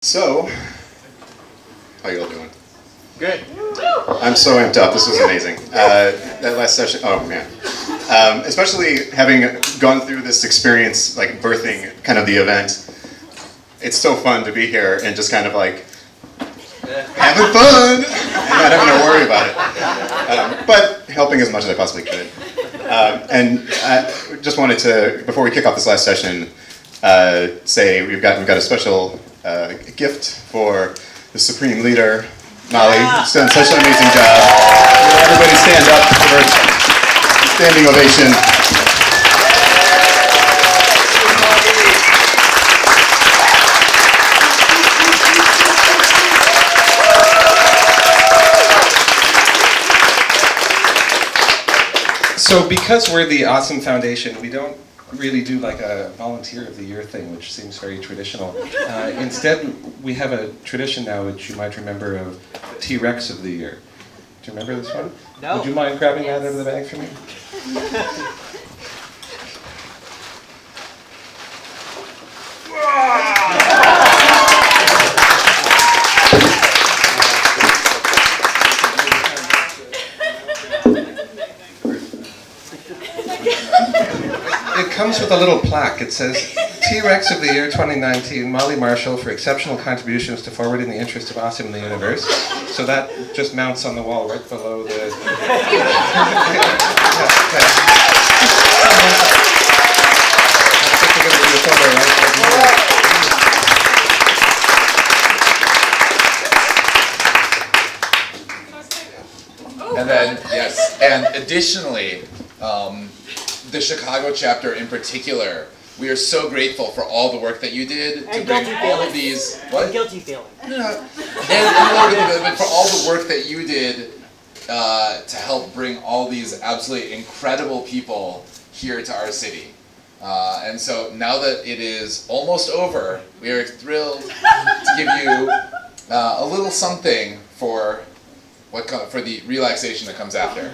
So, how you all doing? Good. I'm so amped up. This was amazing. That last session, oh man. Especially having gone through this experience, like birthing kind of the event, it's so fun to be here and just kind of like having fun and not having to worry about it. But helping as much as I possibly could. And I just wanted to, before we kick off this last session, say we've got a special gift for the Supreme Leader, Molly. She's done such an amazing job. Everybody stand up for her standing ovation. So because we're the Awesome Foundation, we don't really do like a Volunteer of the Year thing, which seems very traditional. Instead, we have a tradition now, which you might remember, of T-Rex of the Year. Do you remember this one? No. Would you mind grabbing that out of the bag for me? It comes with a little plaque. It says, T-Rex of the Year 2019, Molly Marshall for exceptional contributions to forwarding the interest of awesome in the universe. So that just mounts on the wall right below the... And then, yes, and additionally, the Chicago chapter in particular, we are so grateful for all the work that you did to bring all of these. What? Guilty feeling. And for all the work that you did to help bring all these absolutely incredible people here to our city. And so now that it is almost over, we are thrilled to give you a little something for for the relaxation that comes after.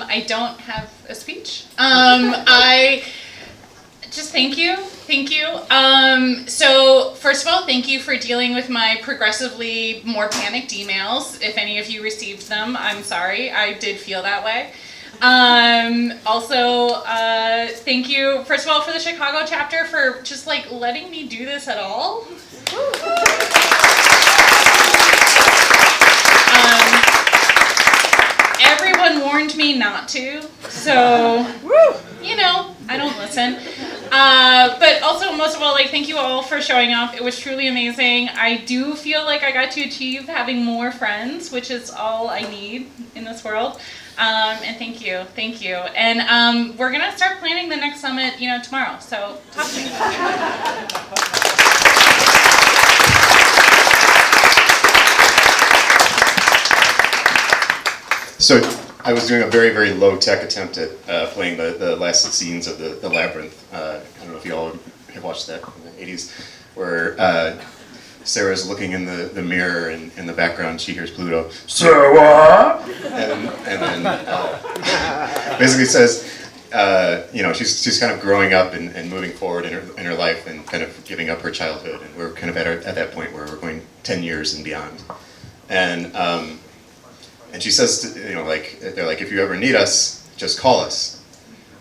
I don't have a speech. I just thank you. So first of all, thank you for dealing with my progressively more panicked emails. If any of you received them, I'm sorry. I did feel that way. Also, thank you, first of all, for the Chicago chapter for just like letting me do this at all. Everyone warned me not to, so, you know, I don't listen. But also, most of all, like, thank you all for showing up. It was truly amazing. I do feel like I got to achieve having more friends, which is all I need in this world. And thank you. And we're gonna start planning the next summit, tomorrow, so talk to me. So I was doing a very, very low-tech attempt at playing the last scenes of the Labyrinth. I don't know if you all have watched that in the 80s, where Sarah's looking in the mirror, and in the background she hears Pluto, Sarah! And then basically says, she's kind of growing up and moving forward in her life and kind of giving up her childhood. And we're kind of at that point where we're going 10 years and beyond. And she says, they're like, if you ever need us, just call us.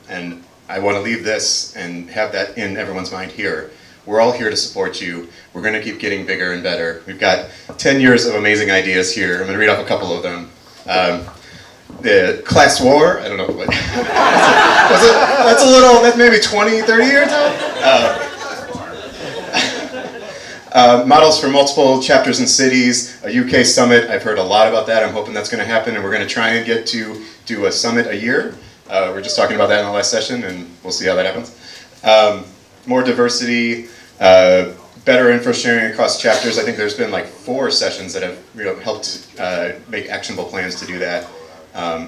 And I want to leave this and have that in everyone's mind here. We're all here to support you. We're going to keep getting bigger and better. We've got 10 years of amazing ideas here. I'm going to read off a couple of them. The class war, I don't know what. That's maybe 20, 30 years old? Models for multiple chapters and cities, a UK summit. I've heard a lot about that. I'm hoping that's going to happen, and we're going to try and get to do a summit a year. We're just talking about that in the last session, and we'll see how that happens. More diversity, better info sharing across chapters. I think there's been like 4 sessions that have helped make actionable plans to do that.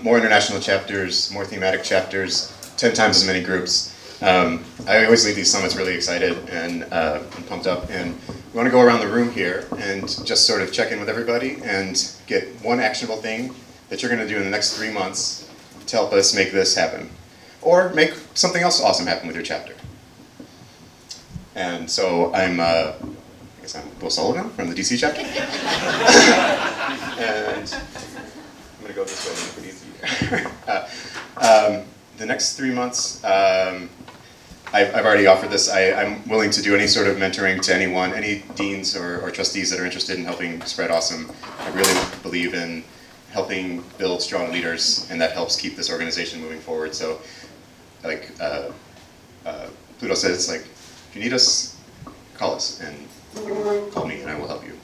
More international chapters, more thematic chapters, 10 times as many groups. I always leave these summits really excited and pumped up, and we want to go around the room here and just sort of check in with everybody and get one actionable thing that you're going to do in the next 3 months to help us make this happen. Or make something else awesome happen with your chapter. And so I'm Will Sullivan from the DC chapter. And I'm going to go this way to make it easier. The next 3 months, I've already offered this. I'm willing to do any sort of mentoring to anyone, any deans or trustees that are interested in helping spread awesome. I really believe in helping build strong leaders, and that helps keep this organization moving forward. So, like Pluto says, like, if you need us, call us, and call me, and I will help you.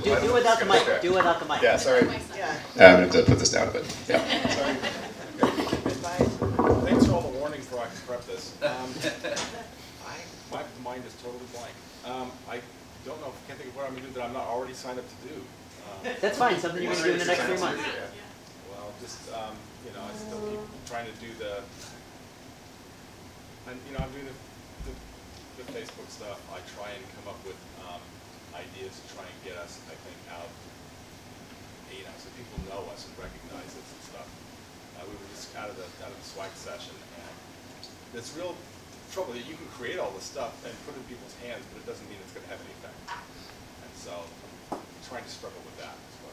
Do without the mic. Do without the mic. Yeah, sorry. Yeah. I'm going to have to put this down a bit. Yeah. Sorry. Thanks for all the warnings before I can prep this. My mind is totally blank. I don't know, can't think of what I'm going to do that I'm not already signed up to do. That's fine. Something you're going to do in the next 3 months. Well, just, you know, I still keep trying to do the, and, you know, I'm doing the Facebook stuff. I try and come up with ideas to try and get us, I think, out, you know, so people know us and recognize us and stuff. We were just out of the swag session, and it's real trouble that you can create all this stuff and put it in people's hands, but it doesn't mean it's going to have any effect. And so, I'm trying to struggle with that. Is what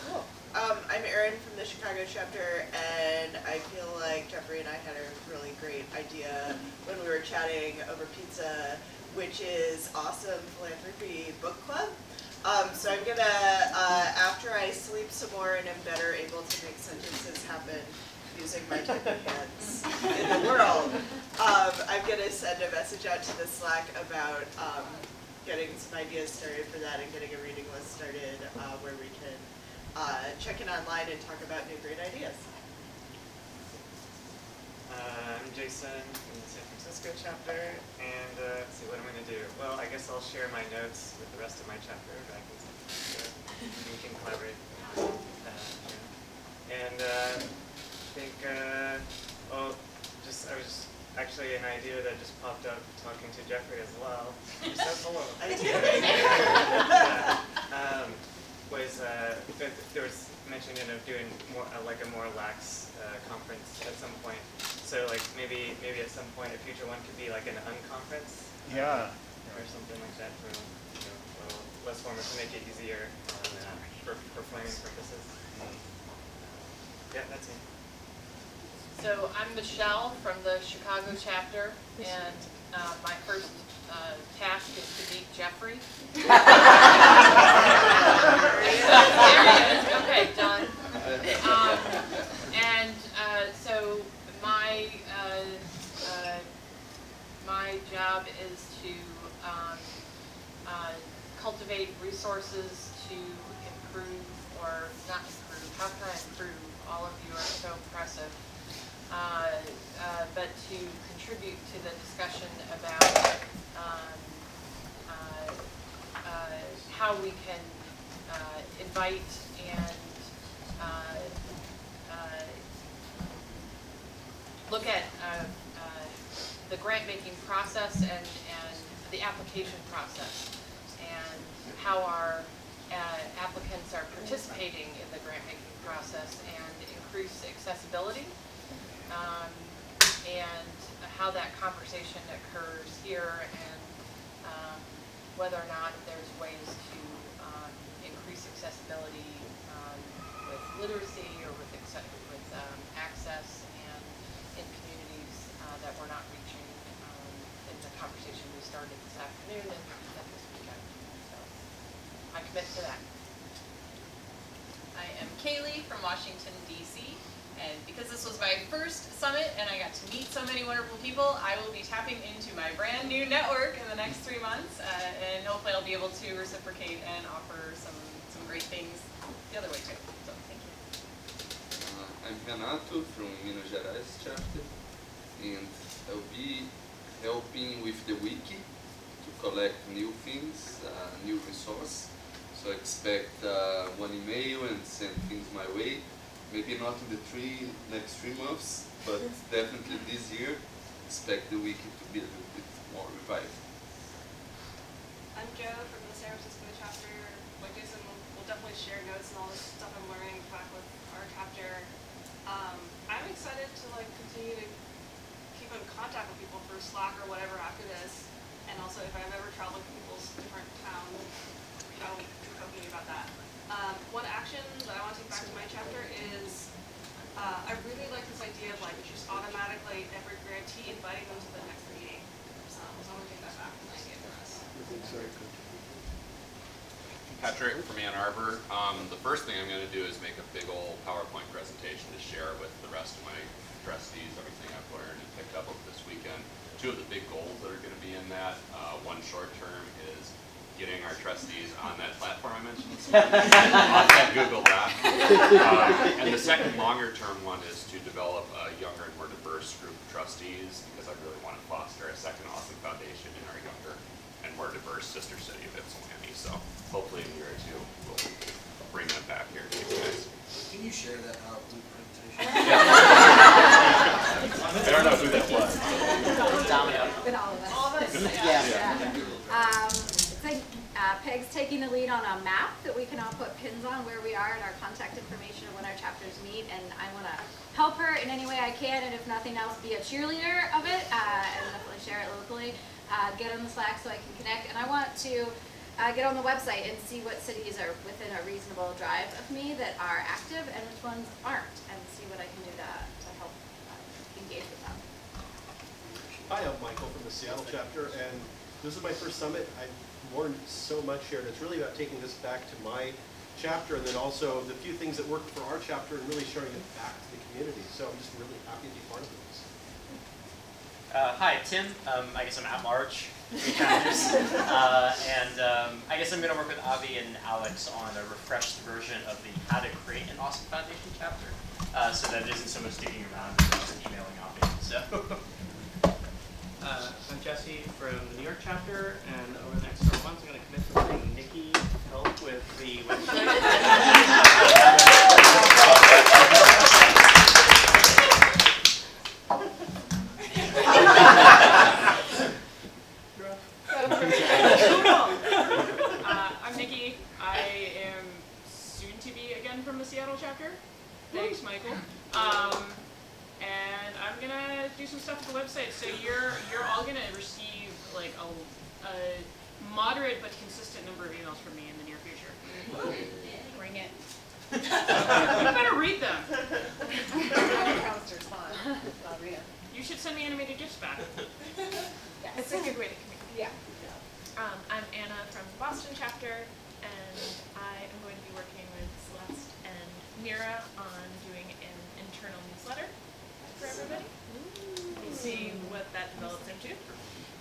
Cool. I'm Erin from the Chicago chapter, and I feel like Jeffrey and I had a really great idea when we were chatting over pizza, which is Awesome Philanthropy Book Club. So I'm gonna, after I sleep some more and am better able to make sentences happen using my typing hands in the world, I'm gonna send a message out to the Slack about getting some ideas started for that and getting a reading list started where we can check in online and talk about new great ideas. I'm Jason from the San Francisco chapter, and let's see, what am I going to do? Well, I guess I'll share my notes with the rest of my chapter back in San Francisco, and we can collaborate. And I think, I was actually an idea that just popped up talking to Jeffrey as well. He says hello. I do. There was mention of doing more like a more lax conference at some point. So like maybe at some point a future one could be like an unconference. Yeah. Or something like that for a little less formal to make it easier for planning purposes. Yeah, that's me. So I'm Michelle from the Chicago chapter, and my first task is to meet Jeffrey. There he is. Okay, done. So my job is to cultivate resources to improve, or not improve. How can I improve? All of you are so impressive. But to contribute to the discussion about how we can invite and look at the grant-making process and the application process, and how our applicants are participating in the grant-making process, and increase accessibility, and how that conversation occurs here, and whether or not there's ways to increase accessibility with literacy or with access, and in communities that we're not reaching in the conversation we started this afternoon and this weekend. So I commit to that. I am Kaylee from Washington, D.C., and because this was my first summit and I got to meet so many wonderful people, I will be tapping into my brand new network in the next 3 months, and hopefully I'll be able to reciprocate and offer some great things the other way too. So thank you. I'm Renato from Minas Gerais chapter, and I'll be helping with the wiki to collect new things, new resource. So expect one email and send things my way. Maybe not in the next 3 months, but definitely this year. expect the wiki to be a little bit more revived. I'm Joe from the San Francisco chapter. Like Jason, we'll definitely share notes and all this stuff I'm learning back with our chapter. I'm excited to like continue to keep in contact with people through Slack or whatever after this. And also, if I'm ever traveling to people's different towns, I'll be talking about that. One action that I want to take back to my chapter is I really like this idea of like just automatically every grantee inviting them to the next meeting. So I want to take that back and like it for us. Patrick from Ann Arbor. The first thing I'm going to do is make a big old PowerPoint presentation to share with the rest of my trustees, everything I've learned and picked up over this weekend. Two of the big goals that are going to be in that, one short term is getting our trustees on that platform I mentioned, on that Google Doc. And the second longer term one is to develop a younger and more diverse group of trustees, because I really want to foster a second awesome foundation in our younger and more diverse sister city of Ypsilanti. So hopefully in a year or two we'll bring them back here to you guys. Can you share that blueprint? I don't know who that was. Domino. With all of us. All of us? It's like Peg's taking the lead on a map that we can all put pins on where we are and our contact information of when our chapters meet, and I want to help her in any way I can, and if nothing else, be a cheerleader of it, and definitely share it locally, get on the Slack so I can connect, and I want to get on the website and see what cities are within a reasonable drive of me that are active and which ones aren't, and see what I can do to help engage with them. Hi, I'm Michael from the Seattle chapter, and this is my first summit. I've learned so much here, and it's really about taking this back to my chapter, and then also the few things that worked for our chapter and really sharing it back to the community. So I'm just really happy to be part of this. Hi, Tim. I guess I'm at large. I guess I'm going to work with Avi and Alex on a refreshed version of the How to Create an Awesome Foundation chapter, so that it isn't so much digging around and just emailing Avi. So. I'm Jesse from the New York chapter, and over the next several months I'm going to commit to letting Nikki help with the website. I'm Nikki. I am soon to be again from the Seattle chapter. Thanks, Michael. And I'm gonna do some stuff with the website. So you're all gonna receive like a moderate but consistent number of emails from me in the near future. Bring it. You better read them. You should send me animated GIFs back. Yes. It's a good way to communicate. Yeah. I'm Anna from the Boston chapter, and I am going to be working with Celeste and Mira on doing an internal newsletter for everybody. We'll see what that develops into.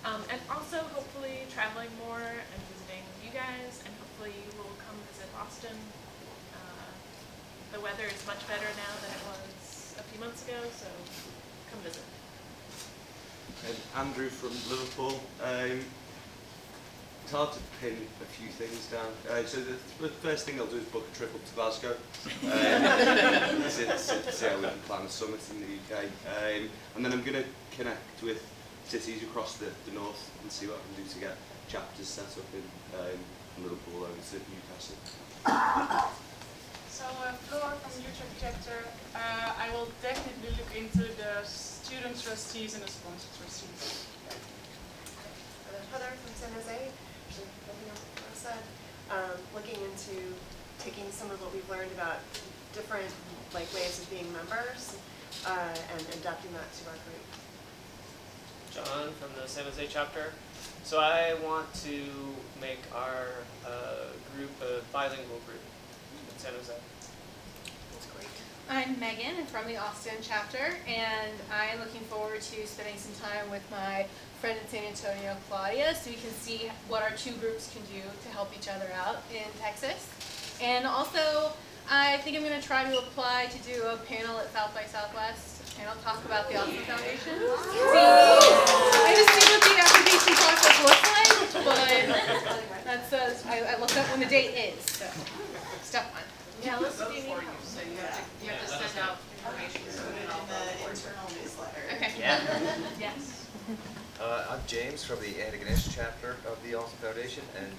And also hopefully traveling more and visiting you guys, and hopefully you will come visit Boston. The weather is much better now than it was a few months ago, so come visit. And Andrew from Liverpool. It's hard to pin a few things down. So the first thing I'll do is book a trip up to Glasgow. See how we can plan a summit in the UK. And then I'm going to connect with cities across the north and see what I can do to get chapters set up in Liverpool over to Newcastle. So Flora from the Utrecht chapter, I will definitely look into the student trustees and the sponsor trustees. Heather from San Jose, actually building on what Flora said, looking into taking some of what we've learned about different ways of being members and adapting that to our group. John from the San Jose chapter. So I want to make our group a bilingual group in San Jose. That's great. I'm Megan from the Austin chapter, and I'm looking forward to spending some time with my friend in San Antonio, Claudia, so we can see what our two groups can do to help each other out in Texas. And also, I think I'm going to try to apply to do a panel at South by Southwest, and I'll talk about the Awesome Foundation. I just see what the application process looks like, but that's I looked up when the date is, so step one. Yeah, let's do So you have to send out information. In the internal newsletter. Okay. Yeah. Yes. I'm James from the Antigonish chapter of the Awesome Foundation, and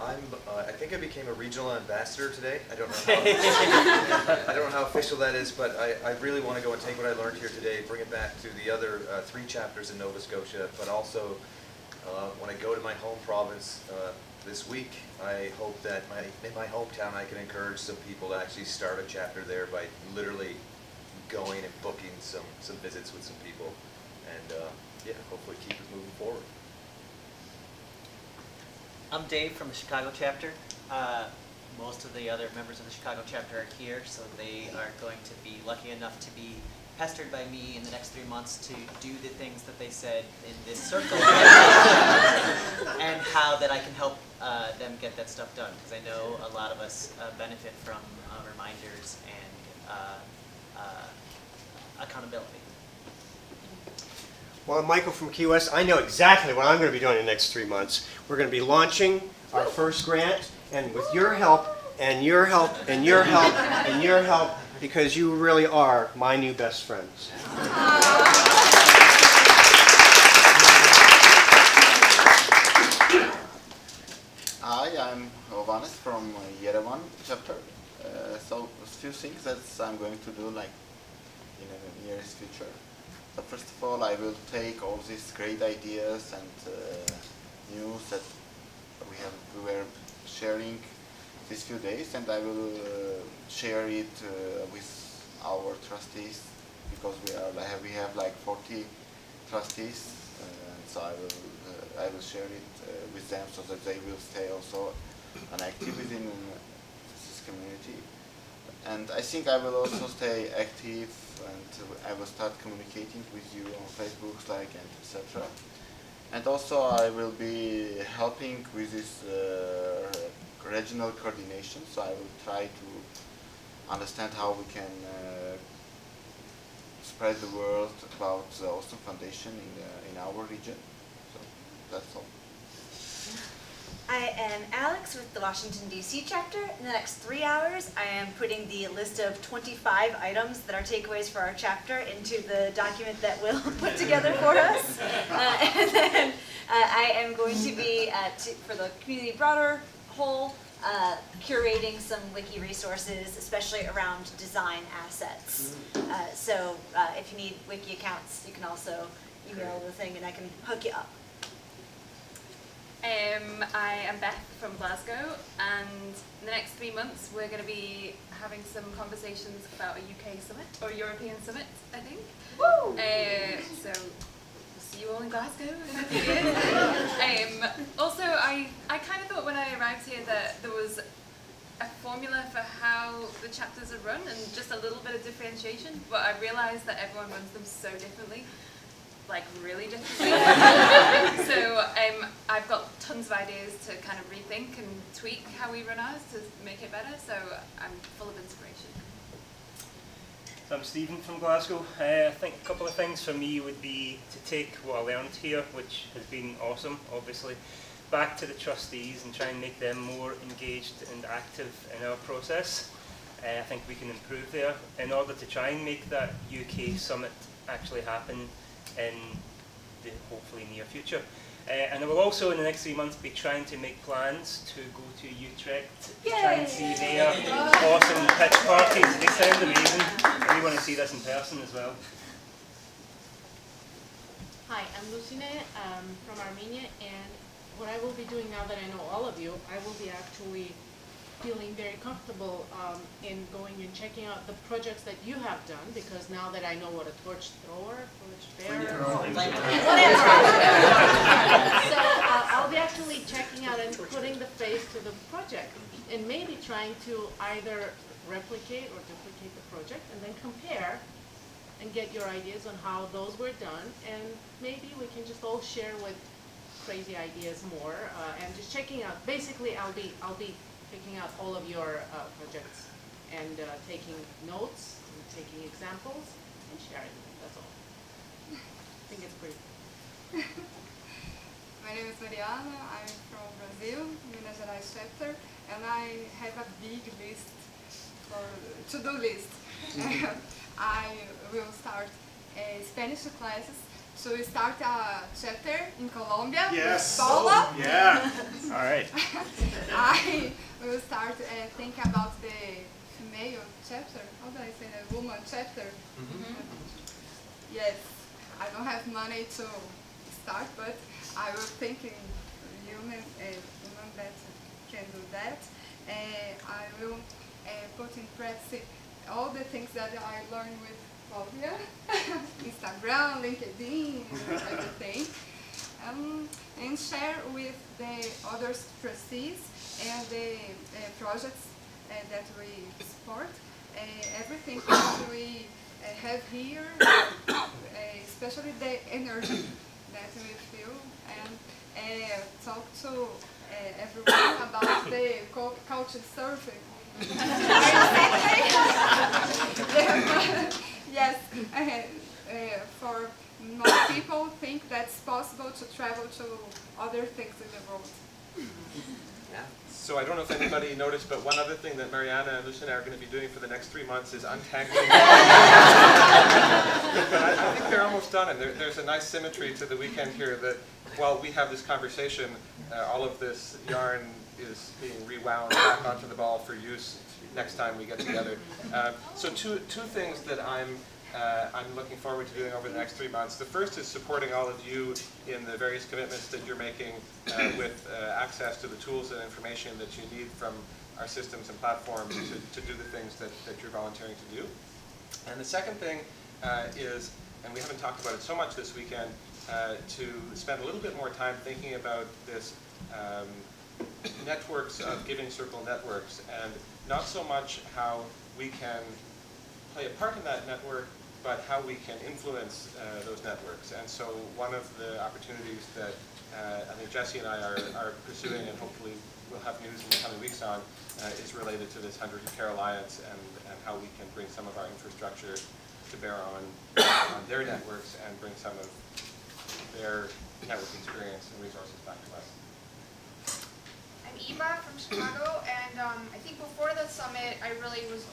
I think I became a regional ambassador today. I don't know how, I don't know how official that is, but I really want to go and take what I learned here today, bring it back to the other 3 chapters in Nova Scotia, but also when I go to my home province this week, I hope that in my hometown I can encourage some people to actually start a chapter there by literally going and booking some visits with some people, and yeah, hopefully keep it moving forward. I'm Dave from the Chicago chapter. Most of the other members of the Chicago chapter are here, so they are going to be lucky enough to be pestered by me in the next 3 months to do the things that they said in this circle, and how that I can help them get that stuff done, because I know a lot of us benefit from reminders and accountability. Well, I'm Michael from Key West. I know exactly what I'm going to be doing in the next 3 months. We're going to be launching our first grant, and with your help, and your help, and your help, and your help, because you really are my new best friends. Hi, I'm Ovanes from Yerevan chapter. So a few things that I'm going to do like in the nearest future. So first of all, I will take all these great ideas and news that we were sharing these few days, and I will share it with our trustees, because we have like 40 trustees, so I will share it with them so that they will stay also an active within this community. And I think I will also stay active, and I will start communicating with you on Facebook, Slack, and etc. And also I will be helping with this regional coordination, so I will try to understand how we can spread the word about the Awesome Foundation in our region. So that's all. I am Alex with the Washington, D.C. chapter. In the next 3 hours, I am putting the list of 25 items that are takeaways for our chapter into the document that Will put together for us. And then I am going to be, for the community broader whole, curating some wiki resources, especially around design assets. So if you need wiki accounts, you can also email the thing and I can hook you up. I am Beth from Glasgow, and in the next 3 months we're going to be having some conversations about a UK summit, or European summit, I think. Woo! So we'll see you all in Glasgow in a few years. Also, I kind of thought when I arrived here that there was a formula for how the chapters are run and just a little bit of differentiation, but I realized that everyone runs them so differently. Like really differently. So I've got tons of ideas to kind of rethink and tweak how we run ours to make it better, so I'm full of inspiration. So I'm Stephen from Glasgow. I think a couple of things for me would be to take what I learned here, which has been awesome, obviously, back to the trustees and try and make them more engaged and active in our process. I think we can improve there in order to try and make that UK summit actually happen in the hopefully near future. And I will also in the next 3 months be trying to make plans to go to Utrecht to try and see their awesome pitch parties. They sound amazing. We want to see this in person as well. Hi, I'm Lucine from Armenia, and what I will be doing now that I know all of you, I will be actually feeling very comfortable in going and checking out the projects that you have done, because now that I know what a torch thrower, torch bearer, whatever. So I'll be actually checking out and putting the face to the project, and maybe trying to either replicate or duplicate the project, and then compare and get your ideas on how those were done, and maybe we can just all share with crazy ideas more, and just checking out. Basically, I'll be picking out all of your projects and taking notes, and taking examples, and sharing them. That's all. I think it's pretty. My name is Mariana. I'm from Brazil, Minas Gerais chapter, and I have a big list, or to-do list. I will start Spanish classes to start a chapter in Colombia. Yes. With Paula. Yeah. All right. I will start thinking about the female chapter. How do I say that? Woman chapter. Yes. I don't have money to start, but I will think in women that can do that. I will put in practice all the things that I learned with Claudia, Instagram, LinkedIn, everything, and share with the other trustees and the projects that we support. Everything that we have here, especially the energy that we feel, and talk to everyone about the culture surfing. Yes, for most people think that's possible to travel to other things in the world. So I don't know if anybody noticed, but one other thing that Mariana and Luciana are going to be doing for the next 3 months is untangling. But I think they're almost done, and there's a nice symmetry to the weekend here that while we have this conversation, all of this yarn is being rewound back onto the ball for use next time we get together. So two things that I'm looking forward to doing over the next 3 months. The first is supporting all of you in the various commitments that you're making with access to the tools and information that you need from our systems and platforms to do the things that you're volunteering to do. And the second thing is, and we haven't talked about it so much this weekend, to spend a little bit more time thinking about this networks of Giving Circle networks, and not so much how we can play a part in that network, but how we can influence those networks. And so one of the opportunities that I think Jesse and I are pursuing, and hopefully we'll have news in the coming weeks on, is related to this 100 Care Alliance and how we can bring some of our infrastructure to bear on their networks and bring some of their network experience and resources back to us. I'm Eva from Chicago, and I think before the summit, I really was,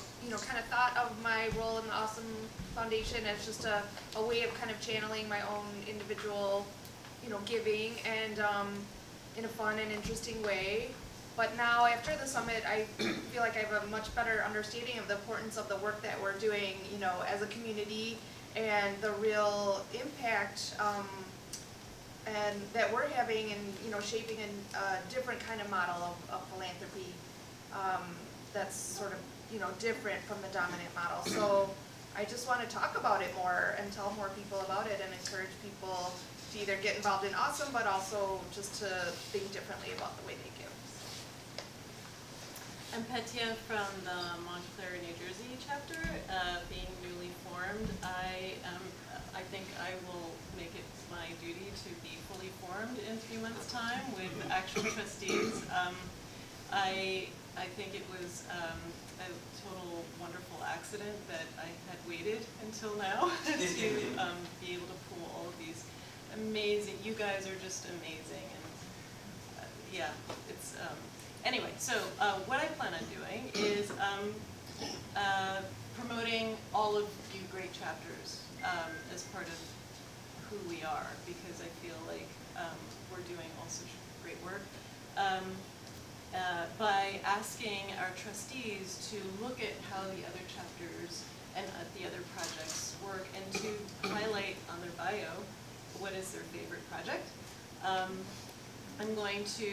kind of thought of my role in the Awesome Foundation as just a way of kind of channeling my own individual, giving, and in a fun and interesting way. But now, after the summit, I feel like I have a much better understanding of the importance of the work that we're doing, as a community, and the real impact and that we're having in shaping a different kind of model of philanthropy that's sort of different from the dominant model. So I just want to talk about it more and tell more people about it and encourage people to either get involved in Awesome, but also just to think differently about the way they give. I'm Petya from the Montclair, New Jersey chapter. Being newly formed, I think I will make it my duty to be fully formed in 3 months' time with actual trustees. I think it was a total wonderful accident that I had waited until now to be able to pull all of these amazing. You guys are just amazing, and yeah, it's. Anyway, so what I plan on doing is promoting all of you great chapters as part of who we are, because I feel like we're doing all such great work. By asking our trustees to look at how the other chapters and the other projects work, and to highlight on their bio what is their favorite project. I'm going to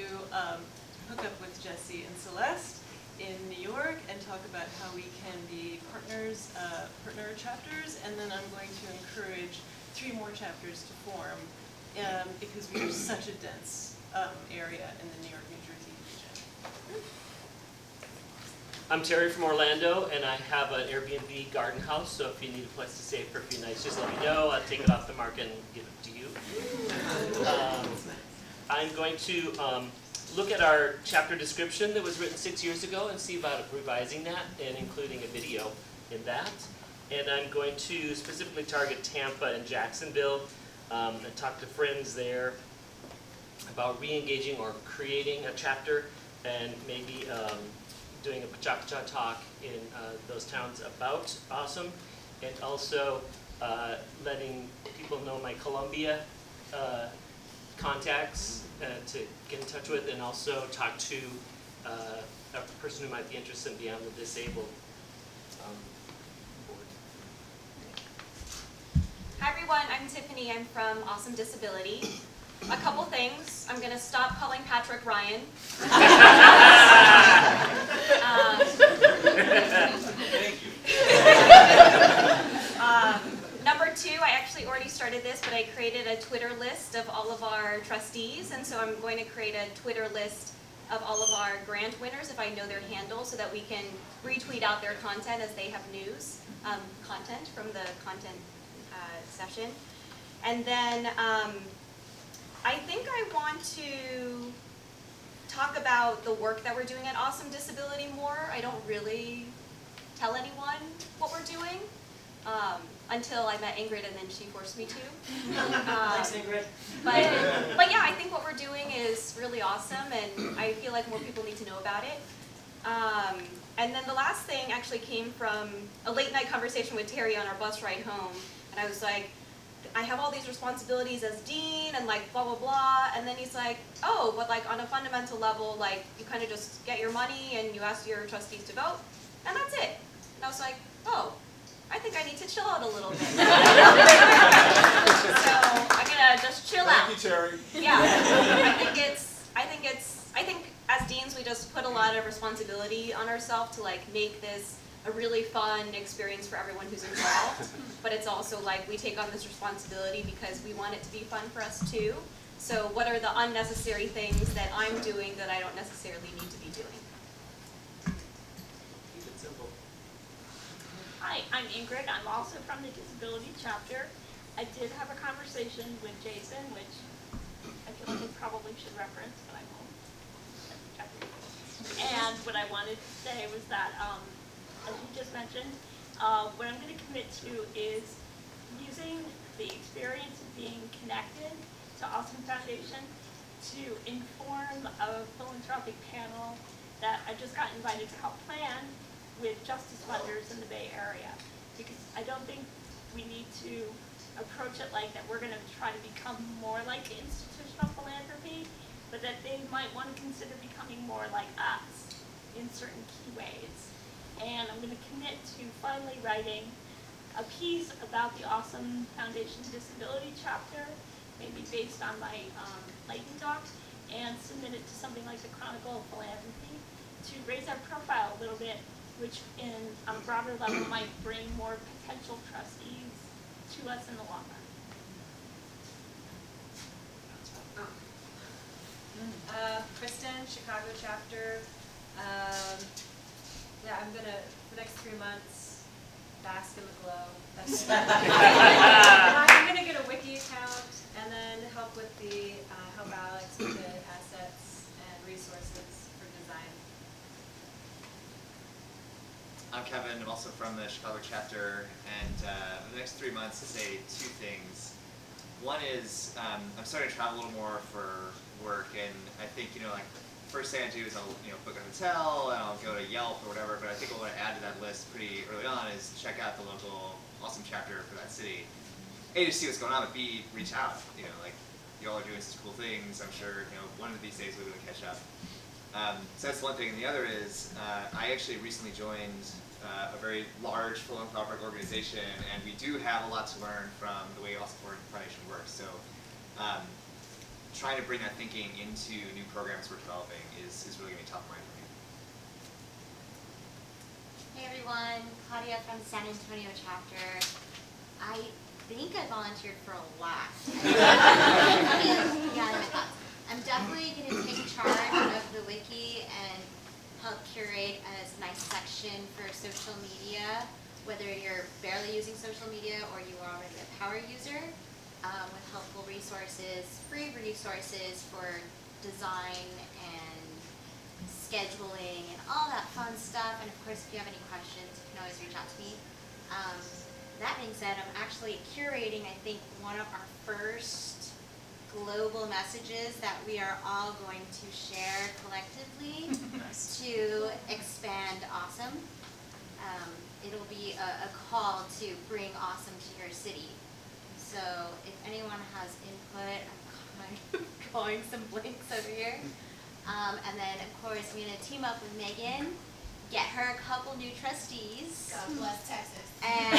hook up with Jesse and Celeste in New York and talk about how we can be partners, partner chapters, and then I'm going to encourage 3 more chapters to form because we are such a dense area in the New York, New Jersey region. I'm Terry from Orlando, and I have an Airbnb garden house, so if you need a place to stay for a few nights, just let me know. I'll take it off the market and give it to you. I'm going to look at our chapter description that was written 6 years ago and see about revising that and including a video in that. And I'm going to specifically target Tampa and Jacksonville and talk to friends there about re-engaging or creating a chapter, and maybe doing a Pacha talk in those towns about Awesome, and also letting people know my Columbia contacts to get in touch with, and also talk to a person who might be interested in Beyond the Disabled board. Hi everyone, I'm Tiffany. I'm from Awesome Disability. A couple things. I'm going to stop calling Patrick Ryan. Thank you. Number two, I actually already started this, but I created a Twitter list of all of our trustees, and so I'm going to create a Twitter list of all of our grant winners if I know their handle, so that we can retweet out their content as they have news content from the content session. And then I think I want to talk about the work that we're doing at Awesome Disability more. I don't really tell anyone what we're doing until I met Ingrid, and then she forced me to. Thanks, Ingrid. But yeah, I think what we're doing is really awesome, and I feel like more people need to know about it. And then the last thing actually came from a late night conversation with Terry on our bus ride home, and I was like, I have all these responsibilities as dean and like blah, blah, blah. And then he's like, oh, but like on a fundamental level, like you kind of just get your money and you ask your trustees to vote, and that's it. And I was like, oh, I think I need to chill out a little bit. So I'm gonna just chill out. Thank you, Terry. Yeah, I think as deans we just put a lot of responsibility on ourselves to like make this a really fun experience for everyone who's involved. But it's also like we take on this responsibility because we want it to be fun for us too. So what are the unnecessary things that I'm doing that I don't necessarily need to be doing? Keep it simple. Hi, I'm Ingrid. I'm also from the Disability Chapter. I did have a conversation with Jason, which I feel like I probably should reference, but I won't. And what I wanted to say was that, as you just mentioned, what I'm going to commit to is using the experience of being connected to Awesome Foundation to inform a philanthropic panel that I just got invited to help plan with justice funders in the Bay Area. Because I don't think we need to approach it like that we're going to try to become more like institutional philanthropy, but that they might want to consider becoming more like us in certain key ways. And I'm going to commit to finally writing a piece about the Awesome Foundation Disability Chapter, maybe based on my lightning talk, and submit it to something like the Chronicle of Philanthropy to raise our profile a little bit, which on a broader level might bring more potential trustees to us in the long run. Kristen, Chicago chapter. Yeah, I'm gonna, for the next 3 months, bask in the glow. I'm gonna get a wiki account and then help with help Alex with the assets and resources for design. I'm Kevin. I'm also from the Chicago chapter, and in the next 3 months, I'll say two things. One is I'm starting to travel a little more for work, and I think like first thing I do is I'll book a hotel and I'll go to Yelp or whatever. But I think what I want to add to that list pretty early on is check out the local Awesome chapter for that city. A, to see what's going on, but B, reach out. Like you all are doing such cool things. I'm sure one of these days we'll be able to catch up. So that's one thing, and the other is I actually recently joined a very large philanthropic organization, and we do have a lot to learn from the way Awesome Foundation works. So trying to bring that thinking into new programs we're developing is really going to be top of mind for me. Hey everyone, Claudia from San Antonio chapter. I think I volunteered for a lot. I'm definitely going to take charge of the wiki and help curate a nice section for social media, whether you're barely using social media or you are already a power user, with helpful resources, free resources for design and scheduling and all that fun stuff. And of course, if you have any questions, you can always reach out to me. That being said, I'm actually curating, I think, one of our first global messages that we are all going to share collectively to expand Awesome. it'll be a call to bring awesome to your city. So if anyone has input, I'm kind of drawing some blinks over here. And then, of course, I'm going to team up with Megan, get her a couple new trustees. God bless Texas. And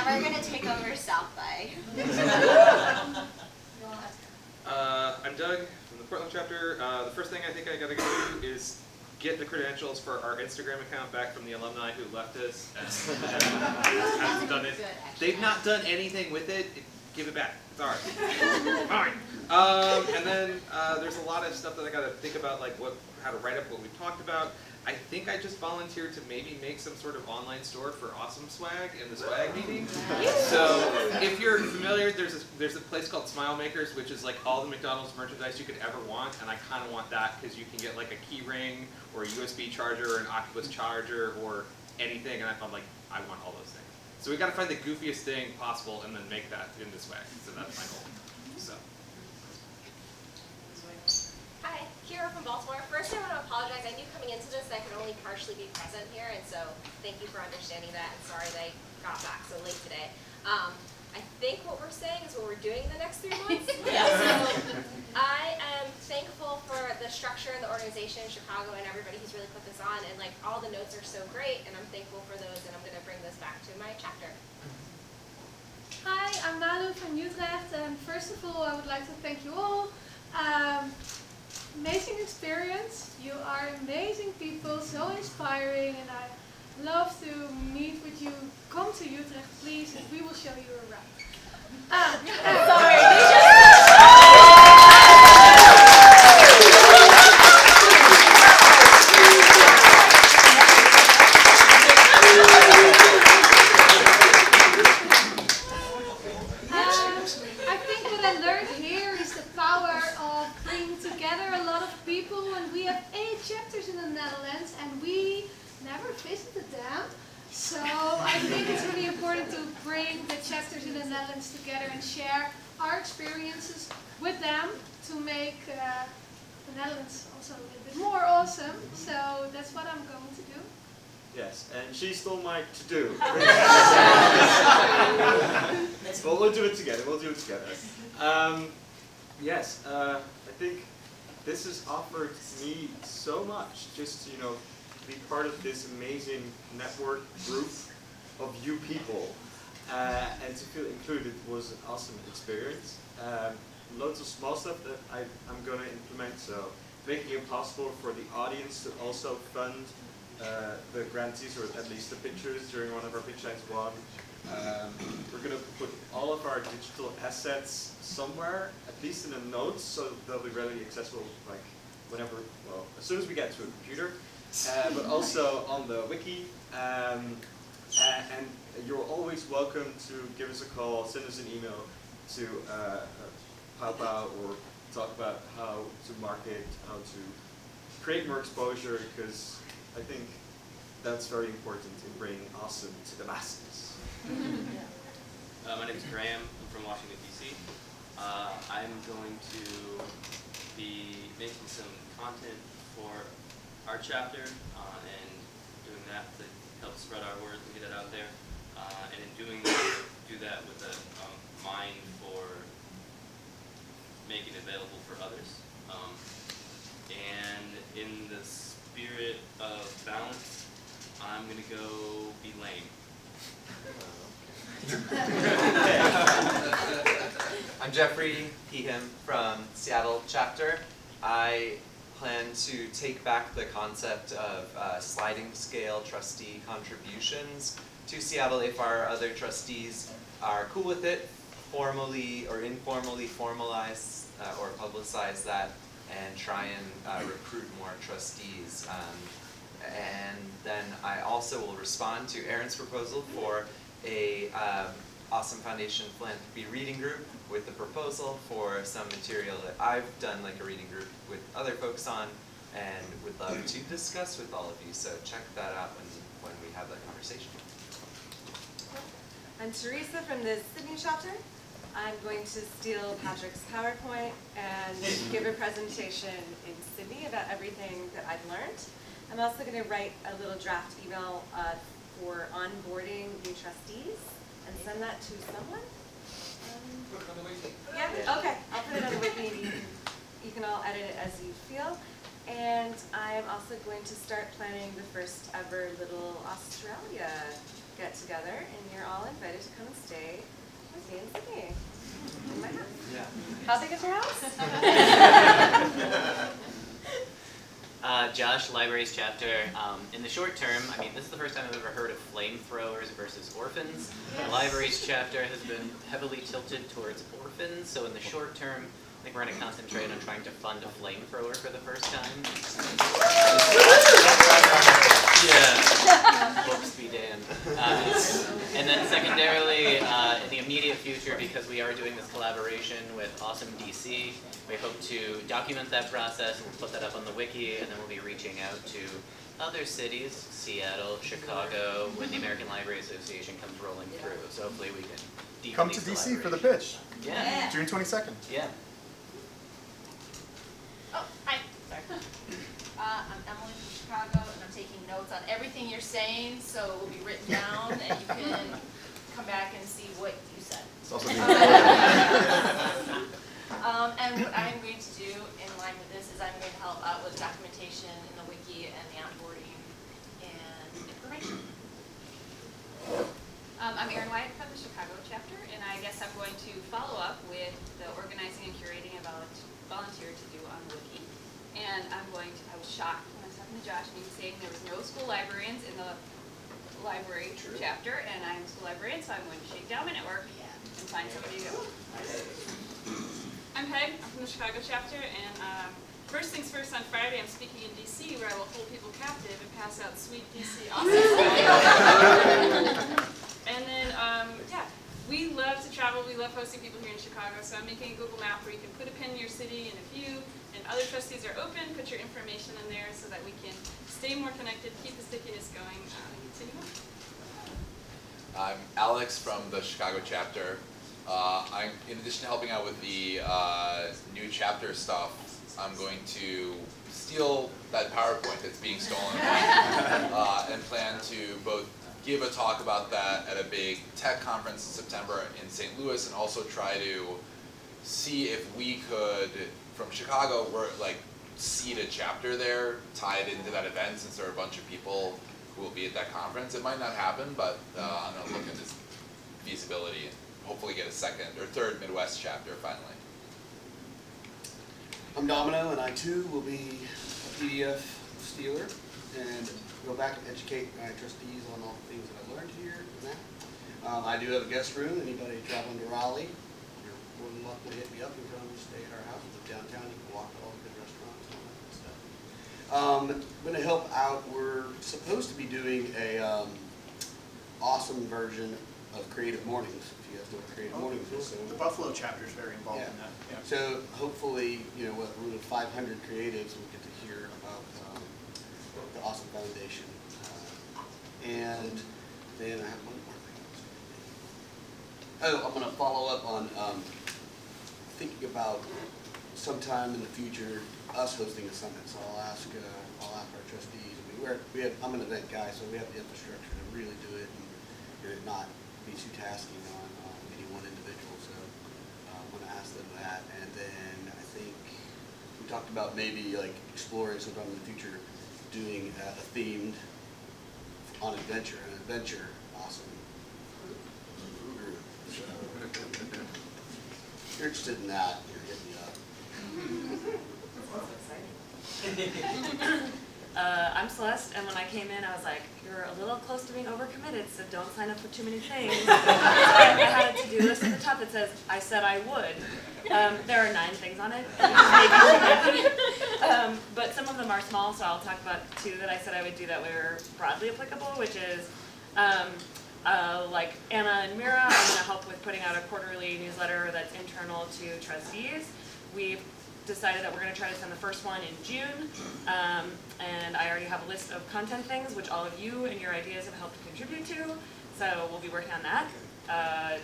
we're going to take over South by. I'm Doug from the Portland chapter. The first thing I think I gotta go do is get the credentials for our Instagram account back from the alumni who left us. Hasn't done it. They've not done anything with it. Give it back. It's ours. Fine. And then there's a lot of stuff that I gotta think about, like how to write up what we talked about. I think I just volunteered to maybe make some sort of online store for awesome swag in the swag meeting. So if you're familiar, there's a place called Smile Makers, which is like all the McDonald's merchandise you could ever want, and I kind of want that because you can get like a key ring or a USB charger or an Oculus charger or anything, and I'm like, I want all those things. So we got to find the goofiest thing possible and then make that into swag. So that's my goal. So. Hi, Kira from Baltimore. First, I want to apologize. I knew coming into this that I could only partially be present here, and so thank you for understanding that, and sorry that I got back so late today. I think what we're saying is what we're doing in the next 3 months. So I am thankful for the structure and the organization in Chicago and everybody who's really put this on, and like all the notes are so great, and I'm thankful for those, and I'm going to bring this back to my chapter. Hi, I'm Nalu from Utrecht, and first of all, I would like to thank you all. Amazing experience. You are amazing people, so inspiring, and I love to meet with you. Come to Utrecht, please, and we will show you around. I think what I learned here is the power of bringing together a lot of people, and we have 8 chapters in the Netherlands, and we never visited them. So I think it's really important to bring the chapters in the Netherlands together and share our experiences with them to make the Netherlands also a little bit more awesome. So that's what I'm going to do. Yes, and she stole my to-do. But we'll do it together, Yes, I think this has offered me so much, just, you know, be part of this amazing network group of you people, and to feel included was an awesome experience. Loads of small stuff that I'm going to implement, so making it possible for the audience to also fund the grantees, or at least the pictures during one of our Pitch Nights 1. We're going to put all of our digital assets somewhere, at least in the notes, so they'll be readily accessible, like whenever, well, as soon as we get to a computer. But also on the wiki, and you're always welcome to give us a call, send us an email to help out or talk about how to market, how to create more exposure, because I think that's very important in bringing awesome to the masses. My name is Graham. I'm from Washington, D.C. I'm going to be making some content for our chapter and doing that to help spread our word and get it out there. And in doing that, do that with a mind for making it available for others. And in the spirit of balance, I'm going to go be lame. I'm Jeffrey Peaham from Seattle chapter. I plan to take back the concept of sliding scale trustee contributions to Seattle if our other trustees are cool with it, formally or informally formalize or publicize that and try and recruit more trustees. And then I also will respond to Aaron's proposal for a Awesome Foundation Philanthropy reading group with the proposal for some material that I've done like a reading group with other folks on and would love to discuss with all of you. So check that out when we have that conversation. I'm Teresa from the Sydney chapter. I'm going to steal Patrick's PowerPoint and give a presentation in Sydney about everything that I've learned. I'm also going to write a little draft email for onboarding new trustees and send that to someone. Put it on the wiki. Yeah, okay, I'll put it on the wiki and you can all edit it as you feel. And I'm also going to start planning the first ever little Australia get together, and you're all invited to come and stay with me and Sydney in my house. Yeah. How big is your house? Josh, Libraries chapter. In the short term, I mean, this is the first time I've ever heard of flamethrowers versus orphans. Yes. Libraries chapter has been heavily tilted towards orphans, so in the short term, I think we're going to concentrate on trying to fund a flamethrower for the first time. Yeah. Whoops, be damned. And then secondarily, in the immediate future, because we are doing this collaboration with Awesome DC, we hope to document that process, we'll put that up on the wiki, and then we'll be reaching out to other cities, Seattle, Chicago, when the American Library Association comes rolling through. So hopefully we can deepen Come to these DC for the collaborations. pitch. Yeah. June 22nd. Yeah. Oh, hi. Sorry. I'm Emily from Chicago, and I'm taking notes on everything you're saying, so it will be written down, and you can come back and see what you said. It's also being And what I'm going to do in line with this is I'm going to help out with documentation in the wiki and the onboarding and information. I'm Erin Wyatt from the Chicago chapter, and I guess I'm going to follow up with the organizing and curating a volunteer to do on the wiki. And I was shocked when I was talking to Josh and he was saying there was no school librarians in the library chapter, and I'm a school librarian, so I'm going to shake down my network and find somebody to go. I'm Peg, I'm from the Chicago chapter, and first things first, on Friday I'm speaking in DC where I will hold people captive and pass out sweet DC awesome stuff. And then, we love to travel, we love hosting people here in Chicago, so I'm making a Google map where you can put a pin in your city, and if you and other trustees are open, put your information in there so that we can stay more connected, keep the stickiness going, and continue on. I'm Alex from the Chicago chapter. In addition to helping out with the new chapter stuff, I'm going to steal that PowerPoint that's being stolen and plan to both give a talk about that at a big tech conference in September in St. Louis, and also try to see if we could, from Chicago, seed a chapter there tied into that event, since there are a bunch of people who will be at that conference. It might not happen, but I'm going to look into feasibility and hopefully get a second or third Midwest chapter finally. I'm Domino, and I too will be a PDF stealer and go back and educate my trustees on all the things that I learned here and that. I do have a guest room. Anybody traveling to Raleigh, you're more than welcome to hit me up and come and stay at our house. We live downtown. You can walk to all the good restaurants and all that good stuff. I'm going to help out. We're supposed to be doing a awesome version of Creative Mornings. If you guys know what Creative Mornings is. So the Buffalo chapter is very involved in that. Yeah. So hopefully, with a room of 500 creatives, we'll get to hear about the Awesome Foundation. And then I have one more thing. I'm going to follow up on thinking about sometime in the future us hosting a summit. So I'll ask our trustees. I'm an event guy, so we have the infrastructure to really do it and it not be too tasking on any one individual. So I'm going to ask them that. And then I think we talked about maybe exploring sometime in the future doing a themed on adventure, an adventure awesome group. So if you're interested in that, hit me up. I'm Celeste, and when I came in, I was like, you're a little close to being overcommitted, so don't sign up for too many things. So I had a to-do list at the top that says, I said I would. There are 9 things on it, but some of them are small, so I'll talk about 2 that I said I would do that were broadly applicable, which is like Anna and Mira, I'm going to help with putting out a quarterly newsletter that's internal to trustees. We've decided that we're going to try to send the first one in June, and I already have a list of content things which all of you and your ideas have helped contribute to, so we'll be working on that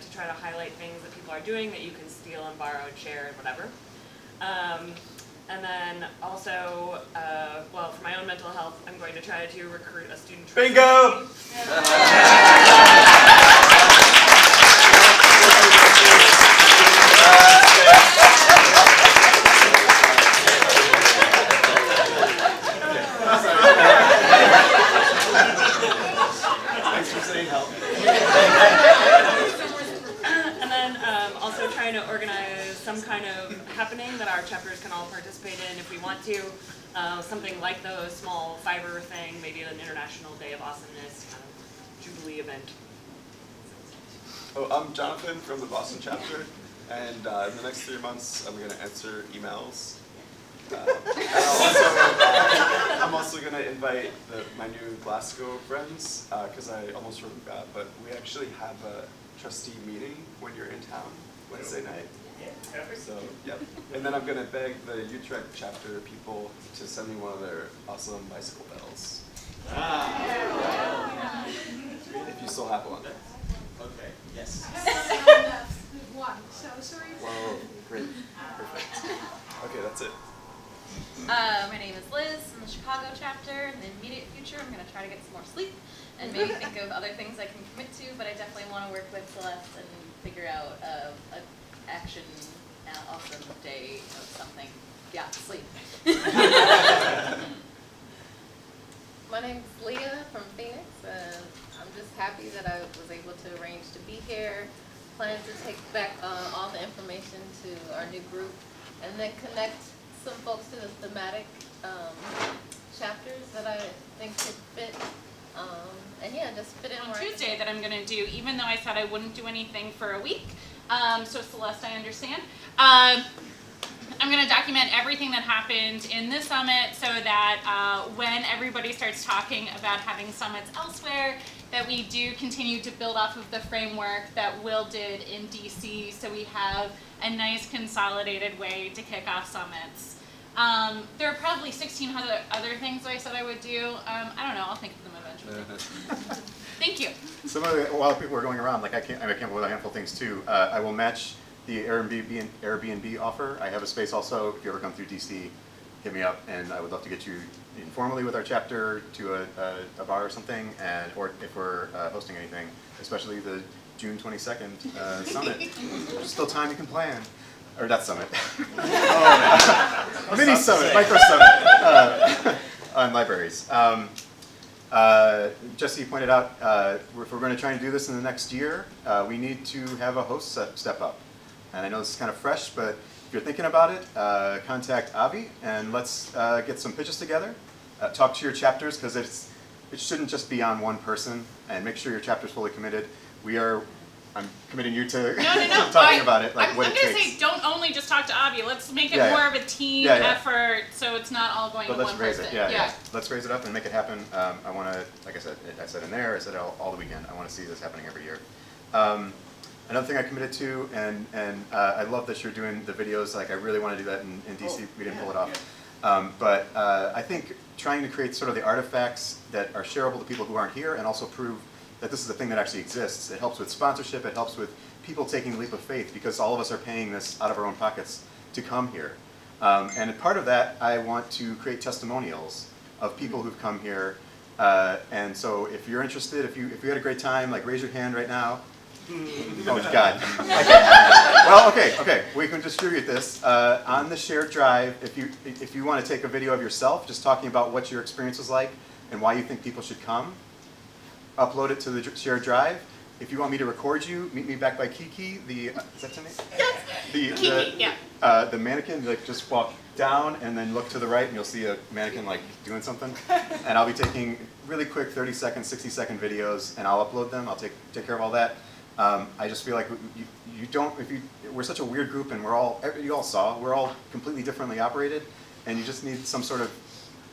to try to highlight things that people are doing that you can steal and borrow and share and whatever. And And then also, well, for my own mental health, I'm going to try to recruit a student. Bingo! Thanks for saying help. And then also trying to organize some kind of happening that our chapters can all participate in if we want to. Something like the small fiber thing, maybe an International Day of Awesomeness kind of Jubilee event. Oh, I'm Jonathan from the Boston chapter, and in the next 3 months I'm going to answer emails. I'm also going to invite my new Glasgow friends, because I almost forgot, but we actually have a trustee meeting when you're in town Wednesday night. So, yep. And then I'm going to beg the Utrecht chapter people to send me one of their awesome bicycle bells. If you still have one. Okay, yes. One, so sorry. Whoa, great, perfect. Okay, that's it. My name is Liz from the Chicago chapter. In the immediate future, I'm going to try to get some more sleep and maybe think of other things I can commit to, but I definitely want to work with Celeste and figure out an action awesome day of something. Yeah, sleep. My name's Leah from Phoenix. I'm just happy that I was able to arrange to be here. Plan to take back all the information to our new group and then connect some folks to the thematic chapters that I think could fit. And yeah, just fit in on where I Tuesday that I'm going to do, even though I said I wouldn't do anything for a week. So Celeste, I understand. I'm going to document everything that happened in this summit so that when everybody starts talking about having summits elsewhere, that we do continue to build off of the framework that Will did in DC, so we have a nice consolidated way to kick off summits. There are probably 16 other things that I said I would do. I don't know, I'll think of them eventually. Thank you. Some of the, while people are going around, like I came up with a handful of things too. I will match the Airbnb offer. I have a space also. If you ever come through DC, hit me up, and I would love to get you informally with our chapter to a bar or something, and or if we're hosting anything, especially the June 22nd summit. There's still time you can plan. Or that summit. Mini summit, micro summit on libraries. Jesse pointed out, if we're going to try and do this in the next year, we need to have a host step up. And I know this is kind of fresh, but if you're thinking about it, contact Avi and let's get some pitches together. Talk to your chapters, because it shouldn't just be on one person, and make sure your chapter's fully committed. I'm committing you to talking about it, like what it takes. I'm going to say, don't only just talk to Avi. Let's make it more of a team effort, so it's not all going to one person. Let's raise it, yeah. Let's raise it up and make it happen. I want to, like I said in there, I said all the weekend, I want to see this happening every year. Another thing I committed to, and I love that you're doing the videos, like I really want to do that in DC, we didn't pull it off. But I think trying to create sort of the artifacts that are shareable to people who aren't here, and also prove that this is a thing that actually exists. It helps with sponsorship, it helps with people taking the leap of faith, because all of us are paying this out of our own pockets to come here. And part of that, I want to create testimonials of people who've come here. And so if you're interested, if you had a great time, like raise your hand right now. Oh God. Well, okay, we can distribute this. On the shared drive, if you want to take a video of yourself, just talking about what your experience was like and why you think people should come, upload it to the shared drive. If you want me to record you, meet me back by Kiki, is that her name? Kiki, yeah. The mannequin, like just walk down and then look to the right and you'll see a mannequin like doing something. And I'll be taking really quick 30-second, 60-second videos and I'll upload them. I'll take care of all that. I just feel like we're such a weird group, and you all saw, we're all completely differently operated, and you just need some sort of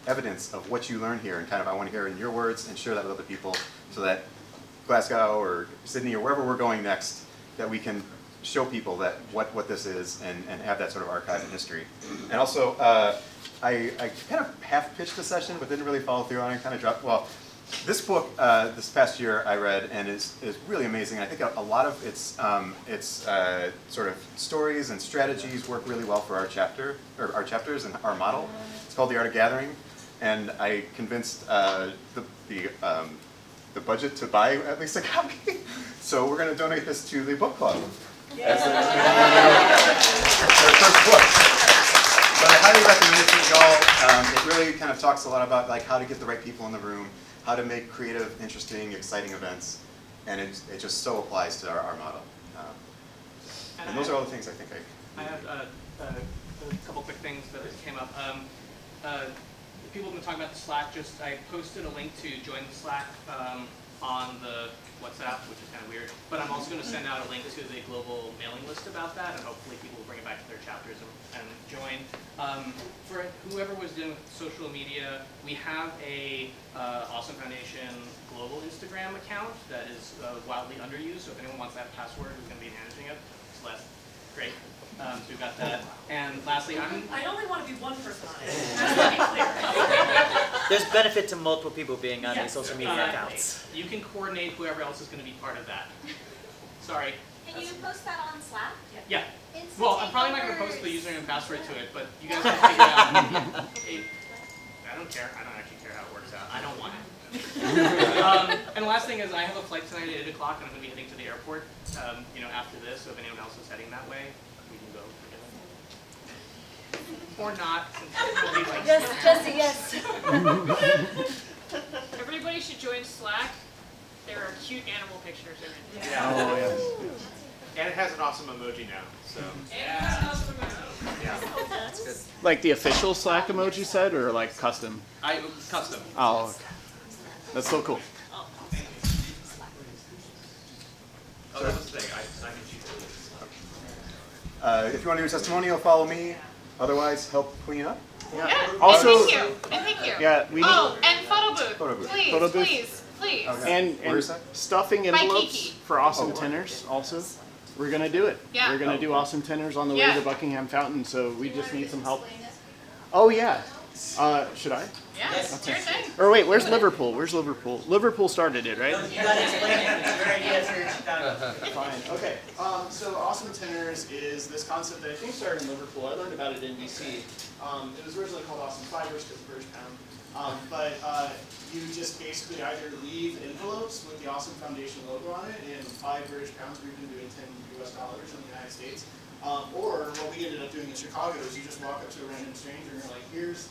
evidence of what you learn here, and kind of I want to hear in your words and share that with other people, so that Glasgow or Sydney or wherever we're going next, that we can show people that what this is and have that sort of archive in history. And also, I kind of half pitched the session, but didn't really follow through on it. Kind of dropped. Well, This book, this past year I read, and is really amazing. I think a lot of its sort of stories and strategies work really well for our chapter, or our chapters and our model. It's called The Art of Gathering, and I convinced the budget to buy at least a copy. So we're going to donate this to the book club. As their first book. But I highly recommend it to y'all. It really kind of talks a lot about like how to get the right people in the room, how to make creative, interesting, exciting events, and it just so applies to our model. And those are all the things I think I have a couple quick things that came up. People have been talking about the Slack. I posted a link to join the Slack on the WhatsApp, which is kind of weird. But I'm also going to send out a link to the global mailing list about that, and hopefully people will bring it back to their chapters and join. For whoever was doing social media, we have a Awesome Foundation global Instagram account that is wildly underused. So if anyone wants that password, who's going to be managing it? Celeste. Great. So we've got that. And lastly, I only want to be one person on it. There's benefit to multiple people being on these social media Exactly. accounts. You can coordinate whoever else is going to be part of that. Sorry. Can you post that on Slack? Yeah. Instant Well, I'm probably not going to takeovers. post the username and password to it, but you guys can figure it out. I don't care. I don't actually care how it works out. I don't want it. And the last thing is I have a flight tonight at 8 o'clock, and I'm going to be heading to the airport after this, so if anyone else is heading that way, we can go together. Or not, since it'll be like... Yes, Jesse, yes. Everybody should join Slack. There are cute animal pictures in it. Yeah. Oh, yes. And it has an awesome emoji now, so. That's good. Like the official Slack emoji set, or like custom? Custom. Oh, okay. That's so cool. Oh, that was the thing. I can choose If you want to do a testimonial, follow me. Otherwise, help clean up. Yeah. Also- and thank you. And thank you. Yeah, we need- Oh, and photo booth. Photo booth. Please, Photo booth. please. And stuffing By envelopes Kiki. for awesome tenors also. We're gonna do it. Yeah. We're gonna do awesome tenors on the way Yeah. to Buckingham Fountain, so we just need some help. Oh yeah. Should I? Yeah, it's your thing. Or wait, where's Liverpool? Where's Liverpool? Liverpool started it, right? You gotta explain it. It's your idea for Chicago. Fine. Okay. So awesome tenors is this concept that I think started in Liverpool. I learned about it in DC. It was originally called Awesome Fibers because British pound. But you just basically either leave envelopes with the Awesome Foundation logo on it in 5 British pounds, we've been doing $10 US in the United States. Or what we ended up doing in Chicago is you just walk up to a random stranger and you're like, here's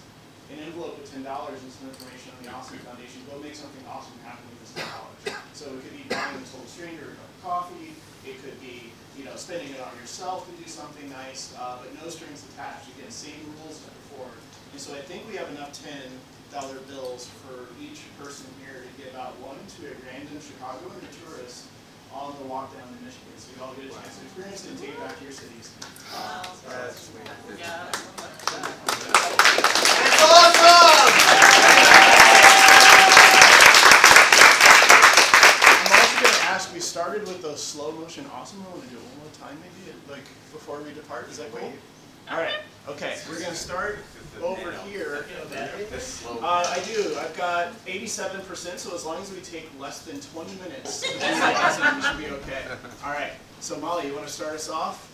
an envelope with $10 and some information on the Awesome Foundation. Go make something awesome happen with this $10. So it could be buying a total stranger a cup of coffee. It could be, spending it on yourself to do something nice, but no strings attached. Again, same rules as before. And so I think we have enough $10 bills for each person here to give out one to a random Chicagoan or tourist on the walk down to Michigan. So you all get a chance to experience it and take it back to your cities. That's sweet. It's awesome! I'm also going to ask, we started with the slow motion awesome. I want to do it one more time maybe, like before we depart. Is that cool? All right. Okay, we're going to start over here. I do. I've got 87%, so as long as we take less than 20 minutes, we should be okay. All right. So Molly, you want to start us off?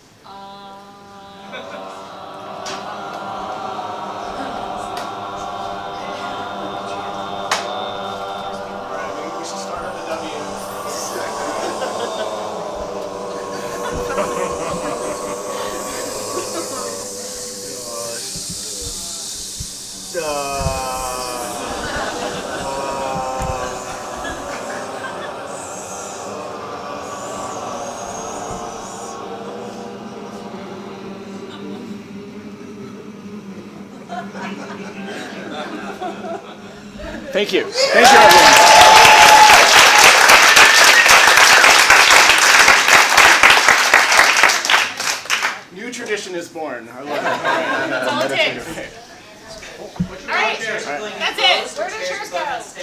Thank you. Thank you, everyone. New tradition is born. I love it. That's all it takes. Okay. All right, that's it. Where do chairs go? Chairs?